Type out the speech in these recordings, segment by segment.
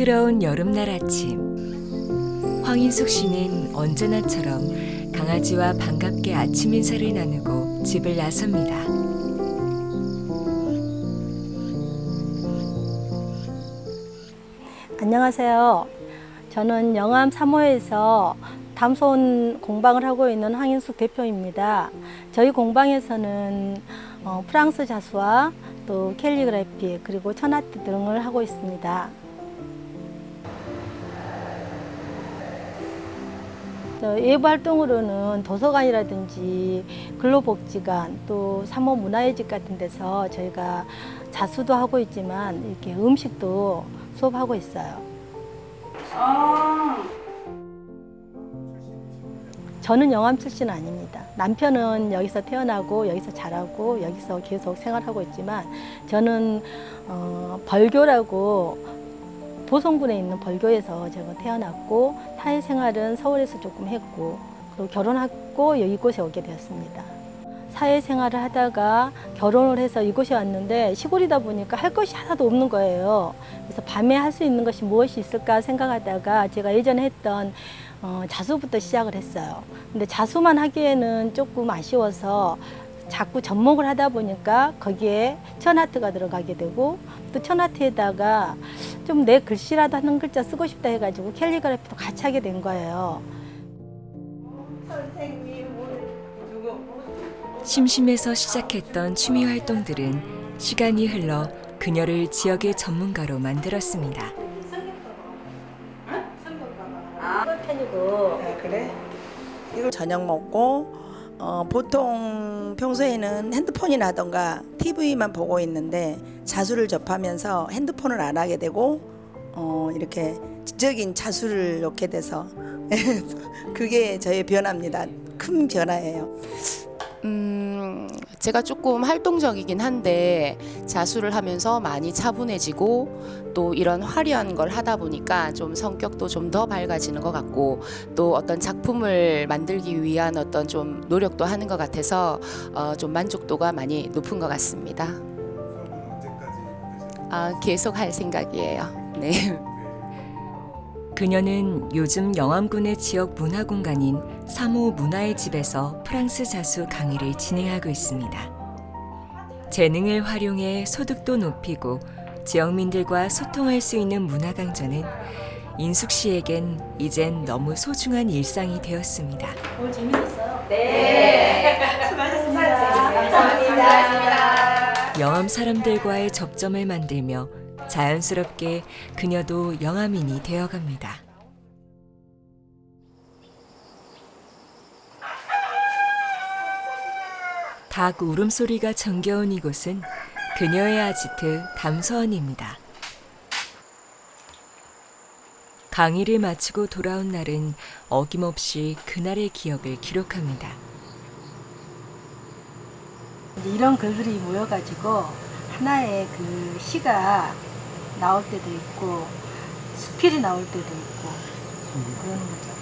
싱그러운 여름날 아침, 황인숙 씨는 언제나처럼 강아지와 반갑게 아침 인사를 나누고 집을 나섭니다. 안녕하세요. 저는 영암 3호에서 담소원 공방을 하고 있는 황인숙 대표입니다. 저희 공방에서는 프랑스 자수와 또 캘리그래피 그리고 천아트 등을 하고 있습니다. 외부 활동으로는 도서관이라든지 근로복지관 또 3호 문화의 집 같은 데서 저희가 자수도 하고 있지만 이렇게 음식도 수업하고 있어요. 저는 영암 출신 아닙니다. 남편은 여기서 태어나고 여기서 자라고 여기서 계속 생활하고 있지만 저는 벌교라고 보성군에 있는 벌교에서 제가 태어났고 사회생활은 서울에서 조금 했고 그리고 결혼하고 이곳에 오게 되었습니다. 사회생활을 하다가 결혼을 해서 이곳에 왔는데 시골이다 보니까 할 것이 하나도 없는 거예요. 그래서 밤에 할 수 있는 것이 무엇이 있을까 생각하다가 제가 예전에 했던 자수부터 시작을 했어요. 근데 자수만 하기에는 조금 아쉬워서 자꾸 접목을 하다 보니까 거기에 천아트가 들어가게 되고 또 천아트에다가 좀 내 글씨라도 한 글자 쓰고 싶다 해가지고 캘리그래피도 같이 하게 된 거예요. 심심해서 시작했던 취미 활동들은 시간이 흘러 그녀를 지역의 전문가로 만들었습니다. 그래? 저녁 먹고 보통 평소에는 핸드폰이라던가 TV만 보고 있는데 자수를 접하면서 핸드폰을 안 하게 되고 이렇게 지적인 자수를 놓게 돼서 그게 저의 변화입니다. 큰 변화예요. 제가 조금 활동적이긴 한데 자수를 하면서 많이 차분해지고 또 이런 화려한 걸 하다 보니까 좀 성격도 좀 더 밝아지는 것 같고 또 어떤 작품을 만들기 위한 어떤 좀 노력도 하는 것 같아서 좀 만족도가 많이 높은 것 같습니다. 계속 할 생각이에요. 네. 그녀는 요즘 영암군의 지역 문화공간인 3호 문화의 집에서 프랑스 자수 강의를 진행하고 있습니다. 재능을 활용해 소득도 높이고 지역민들과 소통할 수 있는 문화강좌는 인숙 씨에겐 이젠 너무 소중한 일상이 되었습니다. 오늘 재밌었어요? 네. 수고하셨습니다. 감사합니다. 영암 사람들과의 접점을 만들며 자연스럽게 그녀도 영암인이 되어갑니다. 닭 울음소리가 정겨운 이곳은 그녀의 아지트 담서원입니다. 강의를 마치고 돌아온 날은 어김없이 그날의 기억을 기록합니다. 이런 글들이 모여가지고 하나의 그 시가 나올 때도 있고 수필이 나올 때도 있고 그러는 거죠.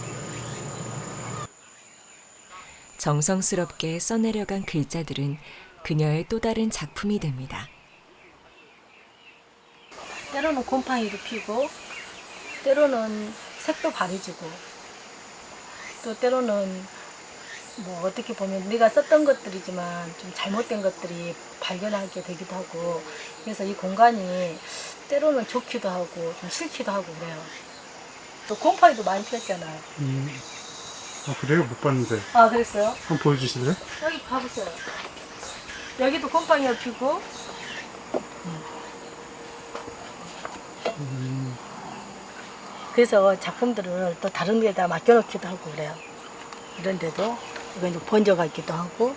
정성스럽게 써내려간 글자들은 그녀의 또 다른 작품이 됩니다. 때로는 곰팡이도 피고 때로는 색도 바래지고 또 때로는 뭐 어떻게 보면 내가 썼던 것들이지만 좀 잘못된 것들이 발견하게 되기도 하고 그래서 이 공간이 때로는 좋기도 하고 좀 싫기도 하고 그래요. 또 곰팡이도 많이 피었잖아요. 그래요? 못 봤는데. 아 그랬어요? 한번 보여주실래요? 여기 봐보세요. 여기도 곰팡이가 피고 그래서 작품들을 또 다른 데다 맡겨놓기도 하고 그래요. 이런 데도 이거 이제 번져가기도 하고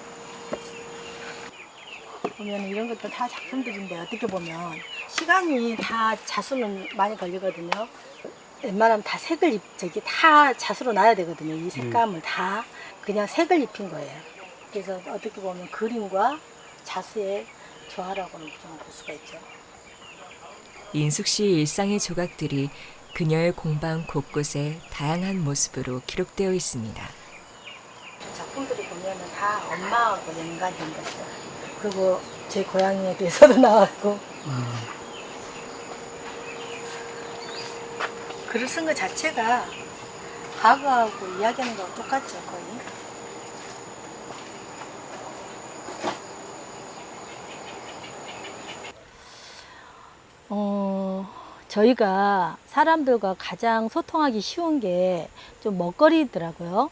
보면 이런 것도 다 작품들인데 어떻게 보면 시간이 다 자수는 많이 걸리거든요. 웬만하면 다 색을 다 자수로 놔야 되거든요. 이 색감을 다 그냥 색을 입힌 거예요. 그래서 어떻게 보면 그림과 자수의 조화라고는 볼 수가 있죠. 인숙 씨의 일상의 조각들이 그녀의 공방 곳곳에 다양한 모습으로 기록되어 있습니다. 작품들을 보면 다 엄마하고 연관된 거죠. 그리고 제 고향에 대해서도 나왔고 글을 쓴 것 자체가 과거하고 이야기하는 거하고 똑같죠, 거의. 저희가 사람들과 가장 소통하기 쉬운 게 좀 먹거리더라고요.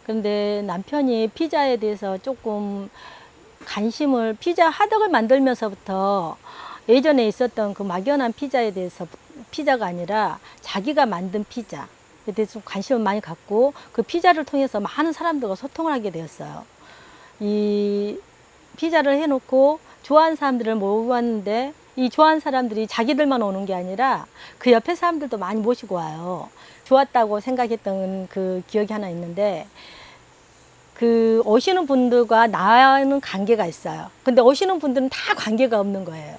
그런데 남편이 피자에 대해서 조금 관심을, 피자 하덕을 만들면서부터 예전에 있었던 그 막연한 피자에 대해서, 피자가 아니라 자기가 만든 피자에 대해서 좀 관심을 많이 갖고 그 피자를 통해서 많은 사람들과 소통을 하게 되었어요. 이 피자를 해놓고 좋아하는 사람들을 모았는데 이 좋아하는 사람들이 자기들만 오는 게 아니라 그 옆에 사람들도 많이 모시고 와요. 좋았다고 생각했던 그 기억이 하나 있는데, 그 오시는 분들과 나는 관계가 있어요. 근데 오시는 분들은 다 관계가 없는 거예요.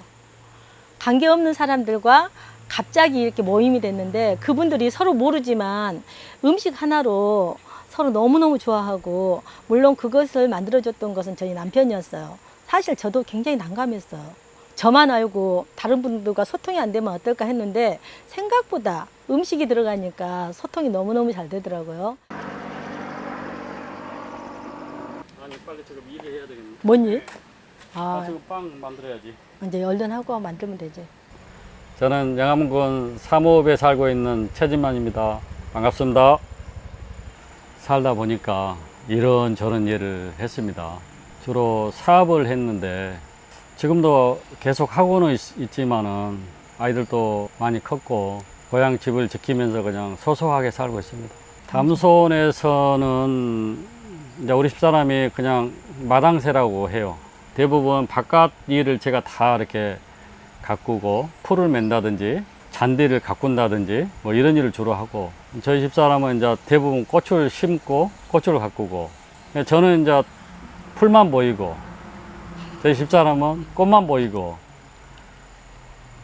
관계 없는 사람들과 갑자기 이렇게 모임이 됐는데 그분들이 서로 모르지만 음식 하나로 서로 너무너무 좋아하고, 물론 그것을 만들어줬던 것은 저희 남편이었어요. 사실 저도 굉장히 난감했어요. 저만 알고 다른 분들과 소통이 안 되면 어떨까 했는데 생각보다 음식이 들어가니까 소통이 너무너무 잘 되더라고요. 아니 빨리 지금 일을 해야 되겠네. 뭔 일? 아, 지금 빵 만들어야지. 이제 얼른 하고 만들면 되지. 저는 영암군 삼호읍에 살고 있는 최진만입니다. 반갑습니다. 살다 보니까 이런저런 일을 했습니다. 주로 사업을 했는데 지금도 계속 하고는 있지만은 아이들도 많이 컸고 고향 집을 지키면서 그냥 소소하게 살고 있습니다. 담손에서는 이제 우리 집사람이 그냥 마당새라고 해요. 대부분 바깥 일을 제가 다 이렇게 가꾸고 풀을 맨다든지 잔디를 가꾼다든지 뭐 이런 일을 주로 하고, 저희 집사람은 이제 대부분 꽃을 심고 꽃을 가꾸고, 저는 이제 풀만 보이고 저희 집사람은 꽃만 보이고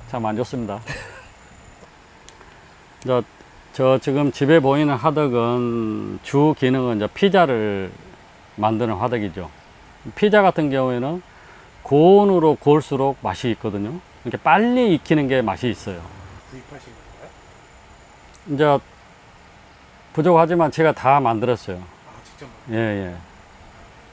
참 안 좋습니다. 저 지금 집에 보이는 화덕은 주 기능은 이제 피자를 만드는 화덕이죠. 피자 같은 경우에는 고온으로 구울수록 맛이 있거든요. 이렇게 빨리 익히는 게 맛이 있어요. 구입하신 건가요? 이제 부족하지만 제가 다 만들었어요. 아, 직접 예, 예.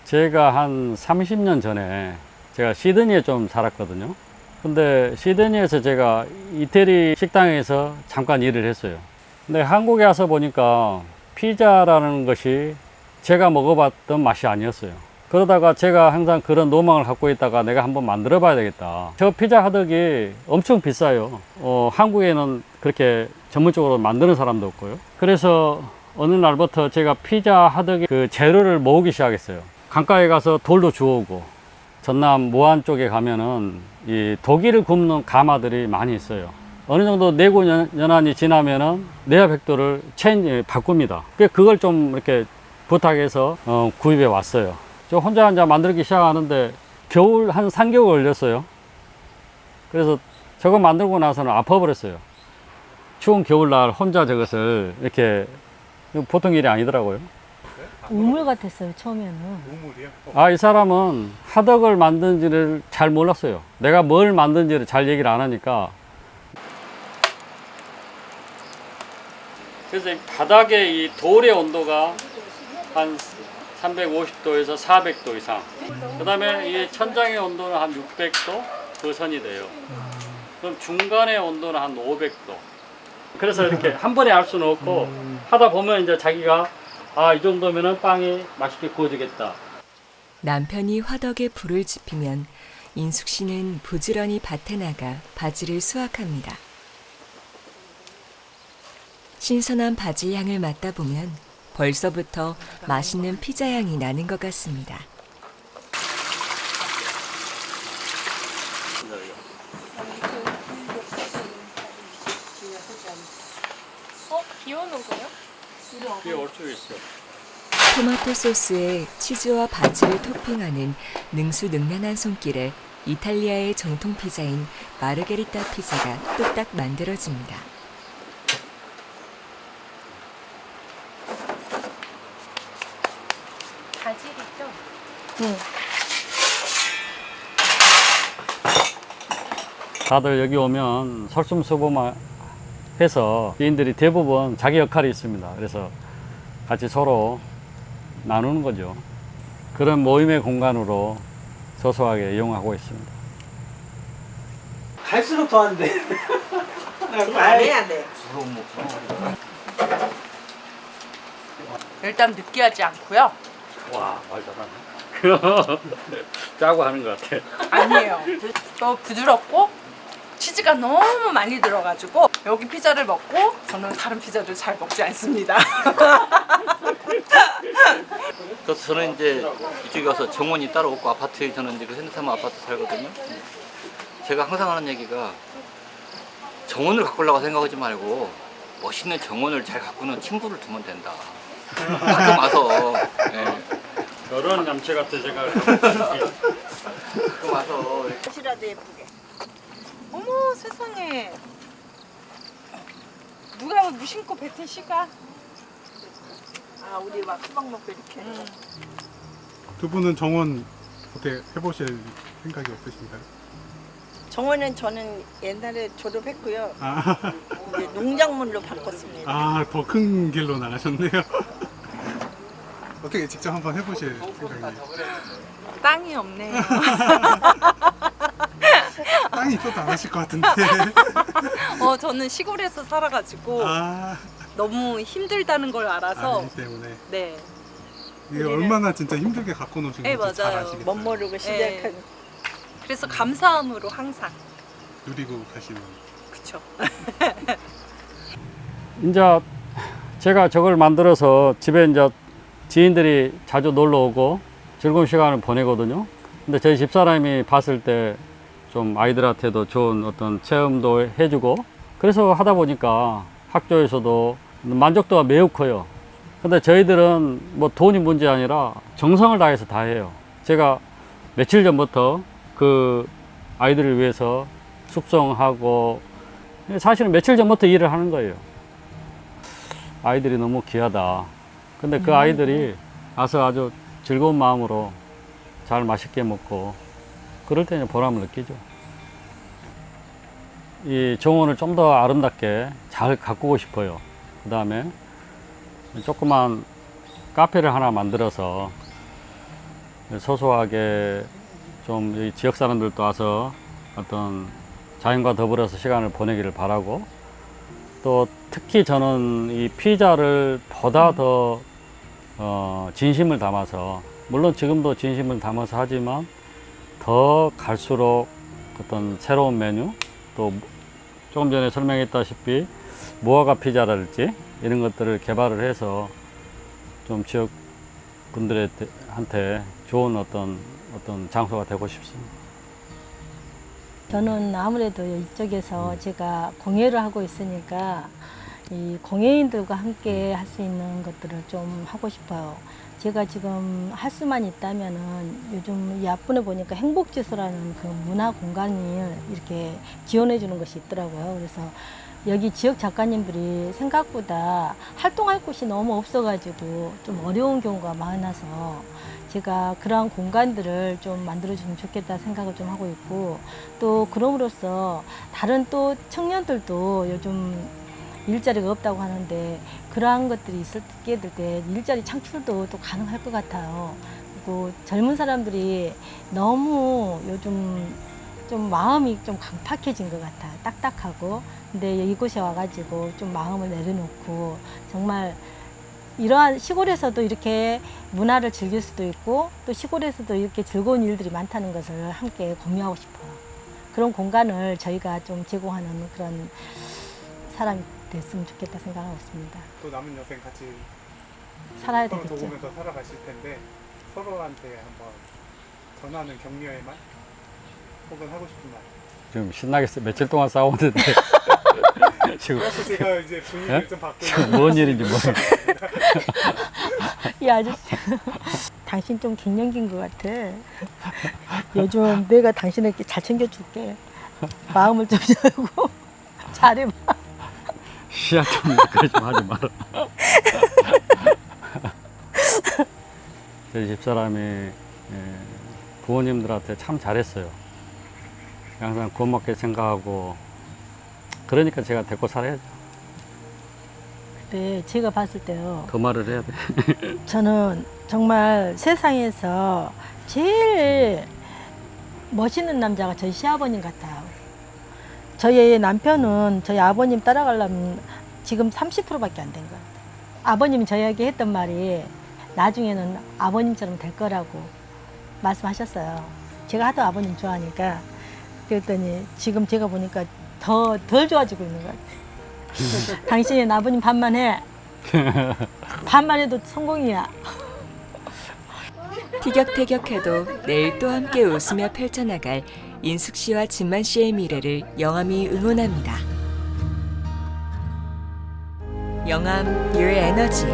제가 한 30년 전에 제가 시드니에 좀 살았거든요. 근데 시드니에서 제가 이태리 식당에서 잠깐 일을 했어요. 근데 한국에 와서 보니까 피자라는 것이 제가 먹어봤던 맛이 아니었어요. 그러다가 제가 항상 그런 로망을 갖고 있다가 내가 한번 만들어 봐야 되겠다. 저 피자 화덕이 엄청 비싸요. 한국에는 그렇게 전문적으로 만드는 사람도 없고요. 그래서 어느 날부터 제가 피자 화덕의 그 재료를 모으기 시작했어요. 강가에 가서 돌도 주워오고, 전남 모안 쪽에 가면은 이 독일을 굽는 가마들이 많이 있어요. 어느 정도 내구 연한이 지나면은 내화백도를 바꿉니다. 그걸 좀 이렇게 부탁해서 구입해 왔어요. 저 혼자 만들기 시작하는데 겨울 한 3개월 걸렸어요. 그래서 저거 만들고 나서는 아파버렸어요. 추운 겨울날 혼자 저것을 이렇게, 보통 일이 아니더라고요. 우물 같았어요, 처음에는. 우물이요? 아, 이 사람은 화덕을 만든지를 잘 몰랐어요. 내가 뭘 만든지를 잘 얘기를 안 하니까. 그래서 이 바닥에 이 돌의 온도가 한 350도에서 400도 이상. 그 다음에 이 천장의 온도는 한 600도 그 선이 돼요. 그럼 중간의 온도는 한 500도. 그래서 이렇게 한 번에 알 수는 없고 하다 보면 이제 자기가 이 정도면은 빵이 맛있게 구워지겠다. 남편이 화덕에 불을 지피면 인숙 씨는 부지런히 밭에 나가 바지를 수확합니다. 신선한 바질 향을 맡다 보면 벌써부터 맛있는 피자 향이 나는 것 같습니다. 비오는 거요? 뒤에 올 수 있어. 토마토 소스에 치즈와 바지를 토핑하는 능수능란한 손길에 이탈리아의 정통 피자인 마르게리타 피자가 뚝딱 만들어집니다. 바질이죠? 응. 다들 여기 오면 솔선수범 해서 지인들이 대부분 자기 역할이 있습니다. 그래서 같이 서로 나누는 거죠. 그런 모임의 공간으로 소소하게 이용하고 있습니다. 갈수록 더한데. 안 해야 돼. 일단 느끼하지 않고요. 와, 말 잘하네. 짜고 하는 것 같아. 아니에요. 또 부드럽고 치즈가 너무 많이 들어가지고 여기 피자를 먹고 저는 다른 피자를 잘 먹지 않습니다. 그래서 저는 이제 이쪽에 와서 정원이 따로 없고 아파트에 저는 이제 그 현대사무 아파트 살거든요. 제가 항상 하는 얘기가 정원을 가꾸려고 생각하지 말고 멋있는 정원을 잘 가꾸는 친구를 두면 된다. 가끔 와서 예. 그런 남체 같아 제가. 가끔 와서 꽃이라도 예쁘게. 어머 세상에. 누가 무심코 뱉은 씨가. 아 우리 막 수박 먹고 이렇게. 두 분은 정원 어떻게 해보실 생각이 없으신가요? 정원은 저는 옛날에 졸업했고요. 아, 이제 농작물로 바꿨습니다. 더 큰 길로 나가셨네요. 어떻게 직접 한번 해보실 생각이에요? 땅이 없네요. 땅이 있어도 안 하실 것 같은데. 저는 시골에서 살아가지고 아, 너무 힘들다는 걸 알아서 아니기 때문에. 네. 이게 얼마나 진짜 힘들게 갖고 노신 네, 건지 잘 맞아요. 아시겠어요. 멋모르고 시작한. 그래서 감사함으로 항상 누리고 가시는. 그쵸. 이제 제가 저걸 만들어서 집에 이제 지인들이 자주 놀러 오고 즐거운 시간을 보내거든요. 근데 저희 집사람이 봤을 때 좀 아이들한테도 좋은 어떤 체험도 해주고 그래서 하다 보니까 학교에서도 만족도가 매우 커요. 근데 저희들은 뭐 돈이 문제 아니라 정성을 다해서 다 해요. 제가 며칠 전부터 그 아이들을 위해서 숙성하고 사실은 며칠 전부터 일을 하는 거예요. 아이들이 너무 귀하다. 근데 그 아이들이 와서 아주 즐거운 마음으로 잘 맛있게 먹고 그럴 때 보람을 느끼죠. 이 정원을 좀 더 아름답게 잘 가꾸고 싶어요. 그 다음에 조그만 카페를 하나 만들어서 소소하게 좀 이 지역 사람들도 와서 어떤 자연과 더불어서 시간을 보내기를 바라고 또 특히 저는 이 피자를 보다 더 진심을 담아서 물론 지금도 진심을 담아서 하지만 더 갈수록 어떤 새로운 메뉴 또 조금 전에 설명했다시피 무화과 피자랄지 이런 것들을 개발을 해서 좀 지역 분들한테 좋은 어떤 장소가 되고 싶습니다. 저는 아무래도 이쪽에서 제가 공예를 하고 있으니까 이 공예인들과 함께 할 수 있는 것들을 좀 하고 싶어요. 제가 지금 할 수만 있다면은 요즘 이 앞분에 보니까 행복지수라는 그 문화 공간을 이렇게 지원해 주는 것이 있더라고요. 그래서 여기 지역 작가님들이 생각보다 활동할 곳이 너무 없어가지고 좀 어려운 경우가 많아서 제가 그러한 공간들을 좀 만들어주면 좋겠다 생각을 좀 하고 있고 또 그럼으로써 다른 또 청년들도 요즘 일자리가 없다고 하는데 그러한 것들이 있게 될 때 일자리 창출도 또 가능할 것 같아요. 그리고 젊은 사람들이 너무 요즘 좀 마음이 좀 강팍해진 것 같아요. 딱딱하고. 근데 이곳에 와가지고 좀 마음을 내려놓고 정말 이러한 시골에서도 이렇게 문화를 즐길 수도 있고 또 시골에서도 이렇게 즐거운 일들이 많다는 것을 함께 공유하고 싶어요. 그런 공간을 저희가 좀 제공하는 그런 사람이 됐으면 좋겠다 생각하고 있습니다. 또 남은 여생 같이 살아야 서로 되겠죠. 도우면서 살아가실 텐데 서로한테 한번 전하는 격려의 말 혹은 하고 싶은 말. 지금 신나게 며칠 동안 싸웠는데 지금 그래서 제가 이제 분위기를 좀 바꾸는. 지금 뭔 일인지 모르겠어요. 이 아저씨 당신 좀 갱년기인 것 같아. 요즘 내가 당신을 이렇게 잘 챙겨줄게. 마음을 좀 열고 잘해봐. 시야 좀 그러지 하지 마라. 저희 집사람이 부모님들한테 참 잘했어요. 항상 고맙게 생각하고 그러니까 제가 데리고 살아야죠. 근데 제가 봤을 때요. 더 말을 해야 돼. 저는 정말 세상에서 제일 멋있는 남자가 저희 시아버님 같아요. 저희 남편은 저희 아버님 따라가려면 지금 30%밖에 안 된 것 같아요. 아버님이 저희에게 했던 말이 나중에는 아버님처럼 될 거라고 말씀하셨어요. 제가 하도 아버님 좋아하니까. 그랬더니 지금 제가 보니까 덜 좋아지고 있는 것 같아요. 당신은 아버님 반만 해. 반만 해도 성공이야. 티격태격해도 내일 또 함께 웃으며 펼쳐나갈 인숙 씨와 진만 씨의 미래를 영암이 응원합니다. 영암 Your Energy